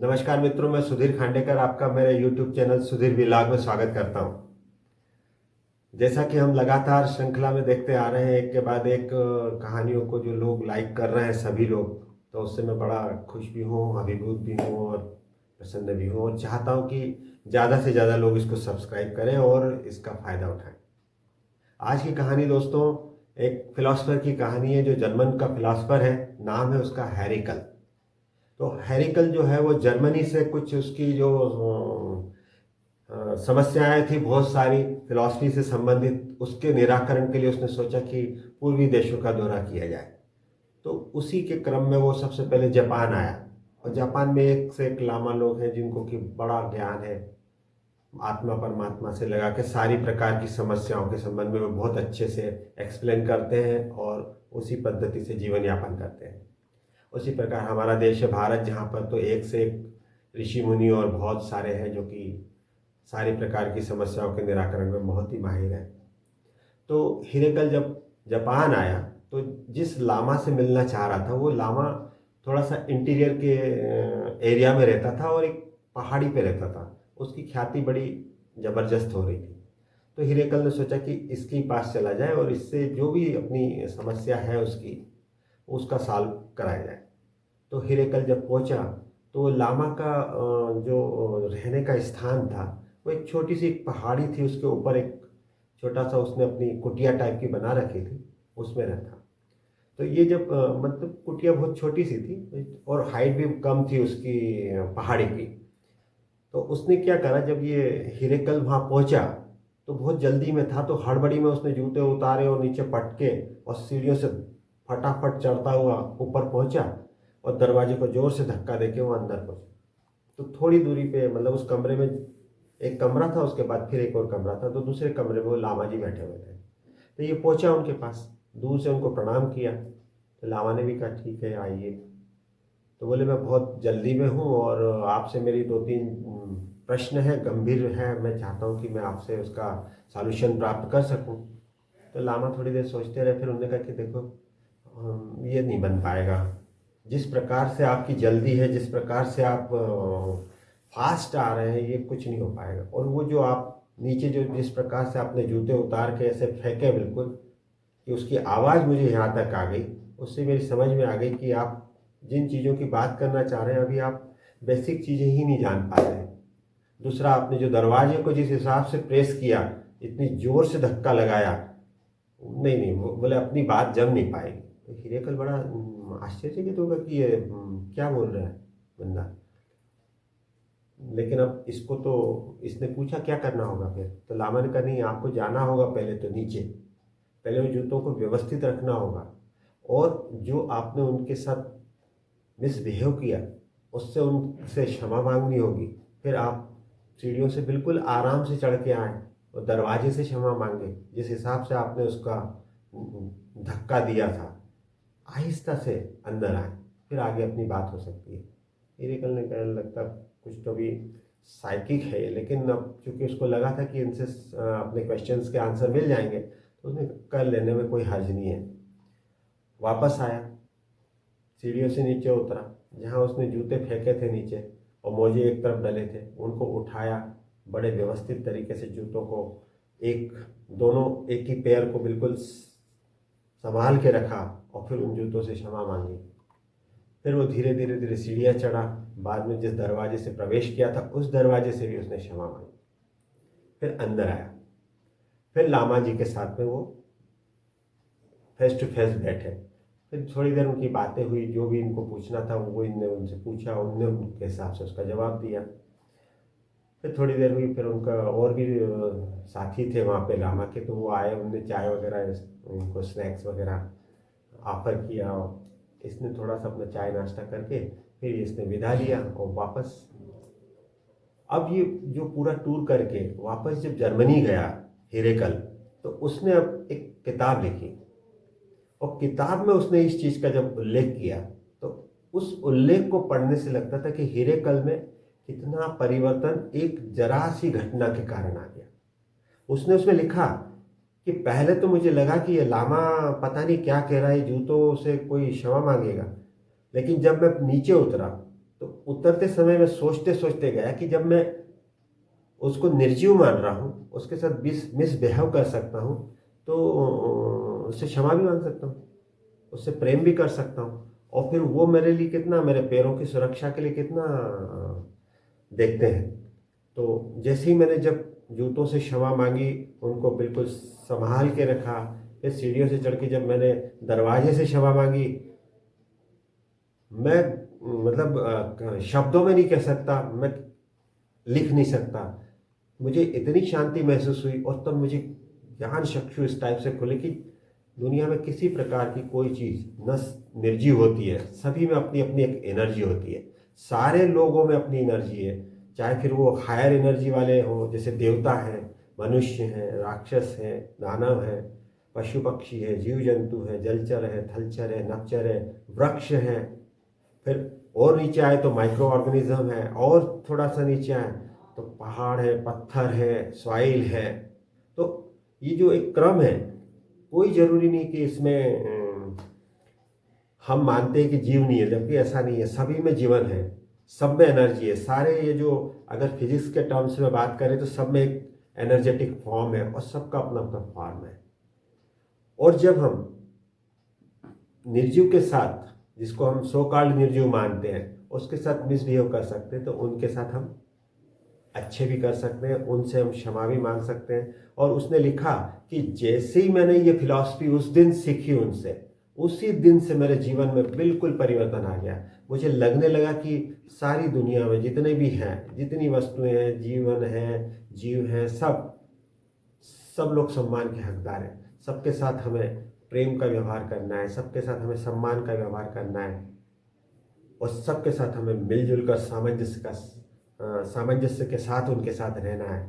नमस्कार मित्रों, मैं सुधीर खांडेकर आपका मेरे YouTube चैनल सुधीर व्लॉग में स्वागत करता हूं। जैसा कि हम लगातार श्रृंखला में देखते आ रहे हैं, एक के बाद एक कहानियों को जो लोग लाइक कर रहे हैं सभी लोग, तो उससे मैं बड़ा खुश भी हूं, अभिभूत भी हूं और प्रसन्न भी हूं और चाहता हूं कि ज़्यादा से ज़्यादा लोग इसको सब्सक्राइब करें और इसका फ़ायदा उठाएं। आज की कहानी दोस्तों एक फिलोसफर की कहानी है जो जर्मन का फिलोसफर है। नाम है उसका हैरिकल। तो हैरिकल जो है वो जर्मनी से कुछ उसकी जो समस्याएं थी बहुत सारी फिलॉसफी से संबंधित, उसके निराकरण के लिए उसने सोचा कि पूर्वी देशों का दौरा किया जाए। तो उसी के क्रम में वो सबसे पहले जापान आया और जापान में एक से एक लामा लोग हैं जिनको कि बड़ा ज्ञान है, आत्मा परमात्मा से लगा के सारी प्रकार की समस्याओं के संबंध में वो बहुत अच्छे से एक्सप्लेन करते हैं और उसी पद्धति से जीवन यापन करते हैं। उसी प्रकार हमारा देश है भारत, जहाँ पर तो एक से एक ऋषि मुनि और बहुत सारे हैं जो कि सारी प्रकार की समस्याओं के निराकरण में बहुत ही माहिर हैं। तो हिरेकल जब जापान आया तो जिस लामा से मिलना चाह रहा था वो लामा थोड़ा सा इंटीरियर के एरिया में रहता था और एक पहाड़ी पे रहता था। उसकी ख्याति बड़ी ज़बरदस्त हो रही थी। तो हिरेकल ने सोचा कि इसके पास चला जाए और इससे जो भी अपनी समस्या है उसका सॉल्व कराया जाए। तो हिरेकल जब पहुंचा तो लामा का जो रहने का स्थान था वो एक छोटी सी एक पहाड़ी थी, उसके ऊपर एक छोटा सा उसने अपनी कुटिया टाइप की बना रखी थी, उसमें रहता। तो ये जब मतलब कुटिया बहुत छोटी सी थी और हाइट भी कम थी उसकी पहाड़ी की। तो उसने क्या करा, जब ये हिरेकल वहाँ पहुँचा तो बहुत जल्दी में था, तो हड़बड़ी में उसने जूते उतारे और नीचे पटके और सीढ़ियों से फटाफट चढ़ता हुआ ऊपर पहुँचा और दरवाजे को जोर से धक्का देके वो अंदर पहुँचा। तो थोड़ी दूरी पे मतलब उस कमरे में एक कमरा था, उसके बाद फिर एक और कमरा था, तो दूसरे कमरे में वो लामा जी बैठे हुए थे। तो ये पहुंचा उनके पास, दूर से उनको प्रणाम किया। तो लामा ने भी कहा ठीक है आइए। तो बोले मैं बहुत जल्दी में हूँ और आपसे मेरी दो तीन प्रश्न है, गंभीर है, मैं चाहता हूँ कि मैं आपसे उसका सॉल्यूशन प्राप्त कर सकूँ। तो लामा थोड़ी देर सोचते रहे, फिर उन्होंने कहा कि देखो ये नहीं बन पाएगा। जिस प्रकार से आपकी जल्दी है, जिस प्रकार से आप फास्ट आ रहे हैं, ये कुछ नहीं हो पाएगा। और वो जो आप नीचे जो जिस प्रकार से आपने जूते उतार के ऐसे फेंके बिल्कुल कि उसकी आवाज़ मुझे यहाँ तक आ गई, उससे मेरी समझ में आ गई कि आप जिन चीज़ों की बात करना चाह रहे हैं अभी आप बेसिक चीज़ें ही नहीं जान पा रहे हैं। दूसरा, आपने जो दरवाजे को जिस हिसाब से प्रेस किया, इतनी जोर से धक्का लगाया, नहीं नहीं, वो बोले अपनी बात जम नहीं पाएगी। तो हिरेकल बड़ा आश्चर्यचकित होगा कि ये क्या बोल रहा है बंदा। लेकिन अब इसको तो इसने पूछा क्या करना होगा फिर। तो लामा ने कहा नहीं, आपको जाना होगा पहले तो नीचे, पहले उन जूतों को व्यवस्थित रखना होगा और जो आपने उनके साथ मिसबिहेव किया उससे उनसे क्षमा मांगनी होगी। फिर आप सीढ़ियों से बिल्कुल आराम से चढ़ के आए और दरवाजे से क्षमा मांगे, जिस हिसाब से आपने उसका धक्का दिया था, आहिस्ता से अंदर आए, फिर आगे अपनी बात हो सकती है। हिरेकल ने कहने लगता कुछ तो भी साइकिक है ये, लेकिन अब चूंकि उसको लगा था कि इनसे अपने क्वेश्चंस के आंसर मिल जाएंगे तो उसने कर लेने में कोई हर्ज नहीं है। वापस आया, सीढ़ियों से नीचे उतरा, जहाँ उसने जूते फेंके थे नीचे और मोजे एक तरफ डले थे, उनको उठाया, बड़े व्यवस्थित तरीके से जूतों को दोनों एक ही पैर को बिल्कुल संभाल के रखा और फिर उन जूतों से क्षमा मांगी। फिर वो धीरे धीरे धीरे सीढ़ियाँ चढ़ा, बाद में जिस दरवाजे से प्रवेश किया था उस दरवाजे से भी उसने क्षमा मांगी। फिर अंदर आया, फिर लामा जी के साथ में वो फेस टू फेस बैठे। फिर थोड़ी देर उनकी बातें हुई, जो भी इनको पूछना था वो इनने उनसे पूछा, उनने उनके हिसाब से उसका जवाब दिया। फिर थोड़ी देर हुई, फिर उनका और भी साथी थे वहाँ पे लामा के, तो वो आए, उनने चाय वगैरह उनको स्नैक्स वगैरह ऑफर किया। इसने थोड़ा सा अपना चाय नाश्ता करके फिर इसने विदा लिया और वापस। अब ये जो पूरा टूर करके वापस जब जर्मनी गया हिरेकल, तो उसने अब एक किताब लिखी और किताब में उसने इस चीज़ का जब उल्लेख किया तो उस उल्लेख को पढ़ने से लगता था कि हिरेकल में कितना परिवर्तन एक जरा सी घटना के कारण आ गया। उसने उसमें लिखा कि पहले तो मुझे लगा कि ये लामा पता नहीं क्या कह रहा है, जूतों से कोई क्षमा मांगेगा, लेकिन जब मैं नीचे उतरा तो उतरते समय मैं सोचते सोचते गया कि जब मैं उसको निर्जीव मान रहा हूँ, उसके साथ मिसबिहेव कर सकता हूँ, तो उससे क्षमा भी मांग सकता हूँ, उससे प्रेम भी कर सकता हूँ, और फिर वो मेरे लिए कितना, मेरे पैरों की सुरक्षा के लिए कितना देखते हैं। तो जैसे ही मैंने जब जूतों से क्षमा मांगी, उनको बिल्कुल संभाल के रखा, फिर सीढ़ियों से चढ़ के जब मैंने दरवाजे से क्षमा मांगी, मैं मतलब शब्दों में नहीं कह सकता, मैं लिख नहीं सकता, मुझे इतनी शांति महसूस हुई। और तब मुझे ज्ञान चक्षु इस टाइप से खुले कि दुनिया में किसी प्रकार की कोई चीज़ न निर्जीव होती है, सभी में अपनी अपनी एक एनर्जी होती है, सारे लोगों में अपनी एनर्जी है, चाहे फिर वो हायर एनर्जी वाले हों, जैसे देवता हैं, मनुष्य हैं, राक्षस हैं, दानव हैं, पशु पक्षी है, जीव जंतु है, जलचर है, थलचर है, नभचर है, वृक्ष हैं, फिर और नीचे आए तो माइक्रो ऑर्गेनिज्म है, और थोड़ा सा नीचे आए तो पहाड़ है, पत्थर है, सॉइल है। तो ये जो एक क्रम है, कोई ज़रूरी नहीं कि इसमें हम मानते हैं कि जीव नहीं है, जबकि ऐसा नहीं है, सभी में जीवन है, सब में एनर्जी है। सारे ये जो अगर फिजिक्स के टर्म्स में बात करें तो सब में एक एनर्जेटिक फॉर्म है, और सबका अपना अपना फॉर्म है। और जब हम निर्जीव के साथ, जिसको हम सो कॉल्ड निर्जीव मानते हैं, उसके साथ मिसबिहेव कर सकते हैं, तो उनके साथ हम अच्छे भी कर सकते हैं, उनसे हम क्षमा भी मांग सकते हैं। और उसने लिखा कि जैसे ही मैंने ये फिलॉसफी उस दिन सीखी उनसे, उसी दिन से मेरे जीवन में बिल्कुल परिवर्तन आ गया। मुझे लगने लगा कि सारी दुनिया में जितने भी हैं, जितनी वस्तुएं हैं, जीवन है, जीव हैं, सब लोग सम्मान के हकदार हैं। सबके साथ हमें प्रेम का व्यवहार करना है, सबके साथ हमें सम्मान का व्यवहार करना है, और सबके साथ हमें मिलजुल कर सामंजस्य के साथ उनके साथ रहना है।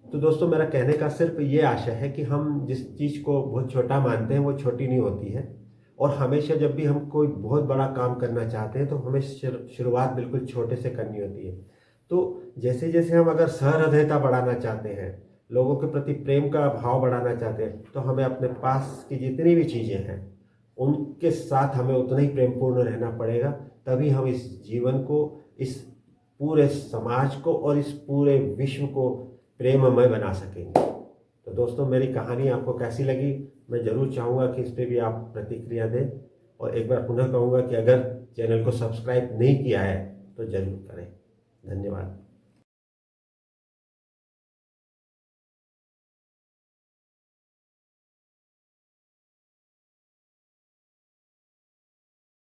तो दोस्तों, मेरा कहने का सिर्फ ये आशय है कि हम जिस चीज़ को बहुत छोटा मानते हैं वो छोटी नहीं होती है, और हमेशा जब भी हम कोई बहुत बड़ा काम करना चाहते हैं तो हमें शुरुआत बिल्कुल छोटे से करनी होती है। तो जैसे जैसे हम अगर सहृदयता बढ़ाना चाहते हैं, लोगों के प्रति प्रेम का भाव बढ़ाना चाहते हैं, तो हमें अपने पास की जितनी भी चीज़ें हैं उनके साथ हमें उतना ही प्रेमपूर्ण रहना पड़ेगा। तभी हम इस जीवन को, इस पूरे समाज को और इस पूरे विश्व को प्रेममय बना सकेंगे। तो दोस्तों, मेरी कहानी आपको कैसी लगी, मैं ज़रूर चाहूँगा कि इस पर भी आप प्रतिक्रिया दें। और एक बार पुनः कहूँगा कि अगर चैनल को सब्सक्राइब नहीं किया है तो ज़रूर करें। धन्यवाद।